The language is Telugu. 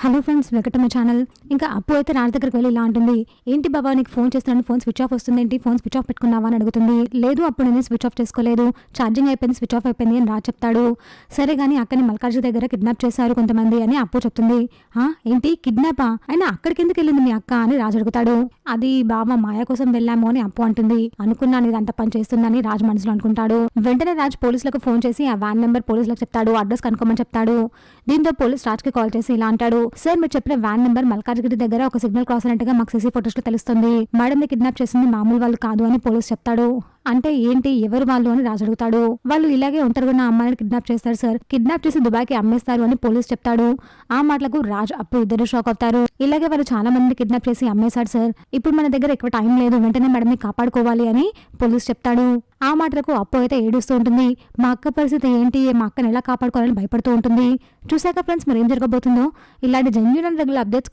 Hello friends, welcome to my channel. ఇంకా అప్పు అయితే రాజ్ దగ్గరికి వెళ్ళి ఇలా అంటుంది, ఏంటి బాబా నీకు ఫోన్ చేస్తున్నాను, ఫోన్ స్విచ్ ఆఫ్ వస్తుంది ఏంటి, ఫోన్ స్విచ్ ఆఫ్ పెట్టుకున్నావా అని అడుగుతుంది. లేదు అప్పుడు నేను స్విచ్ ఆఫ్ చేసుకోలేదు, ఛార్జింగ్ అయిపోయింది, స్విచ్ ఆఫ్ అయిపోయింది అని రాజ్ చెప్తాడు. సరే కానీ అక్కని మల్కాజ్గిరి దగ్గర కిడ్నాప్ చేశారు కొంతమంది అని అప్పు చెప్తుంది. ఏంటి కిడ్నాపా, అయినా అక్కడికి ఎందుకు వెళ్ళింది మీ అక్క అని రాజ్ అడుగుతాడు. అది బాబా మాయ కోసం వెళ్ళాము అని అప్పు అంటుంది. అనుకున్నాను ఇదంతా పని చేస్తుందని రాజ్ మనసులో అనుకుంటాడు. వెంటనే రాజ్ పోలీసులకు ఫోన్ చేసి ఆ వ్యాన్ నెంబర్ పోలీసులకు చెప్తాడు, అడ్రస్ కనుక్కోమని చెప్తాడు. దీంతో పోలీస్ రాజ్ కి కాల్ చేసి ఇలా అంటాడు, సార్ మీరు చెప్పిన వ్యాన్ నెంబర్ మల్కాజ్గిరి దగ్గర ఒక సిగ్నల్ క్రాస్ అయినట్టుగా మాకు సీసీ ఫోటోస్ లో తెలుస్తుంది. మేడం ని కిడ్నాప్ చేసింది మామూలు వాళ్ళు కాదు అని పోలీస్ చెప్తాడు. అంటే ఏంటి, ఎవరు వాళ్ళు అని రాజు అడుగుతాడు. వాళ్ళు ఇలాగే ఒంటరిగా అమ్మాయిని కిడ్నాప్ చేస్తారు సార్, కిడ్నాప్ చేసి దుబాయ్కి అమ్మేస్తారు అని పోలీస్ చెప్తాడు. ఆ మాటలకు రాజ్ అప్పు ఇద్దరు షాక్ అవుతారు. ఇలాగే వాళ్ళు చాలా మంది కిడ్నాప్ చేసి అమ్మేశారు సార్, ఇప్పుడు మన దగ్గర ఎక్కువ టైం లేదు, వెంటనే మేడం ని కాపాడుకోవాలి అని పోలీస్ చెప్తాడు. ఆ మాటలకు అప్పు అయితే ఏడుస్తూ ఉంటుంది. మా అక్క పరిస్థితి ఏంటి, మా అక్కని ఎలా కాపాడుకోవాలని భయపడుతూ ఉంటుంది. చూసాక ఫ్రెండ్స్ మరి ఏం జరగబోతుందో. ఇలాంటి జెన్యూన్ అండ్ రెగ్యులర్ అప్డేట్స్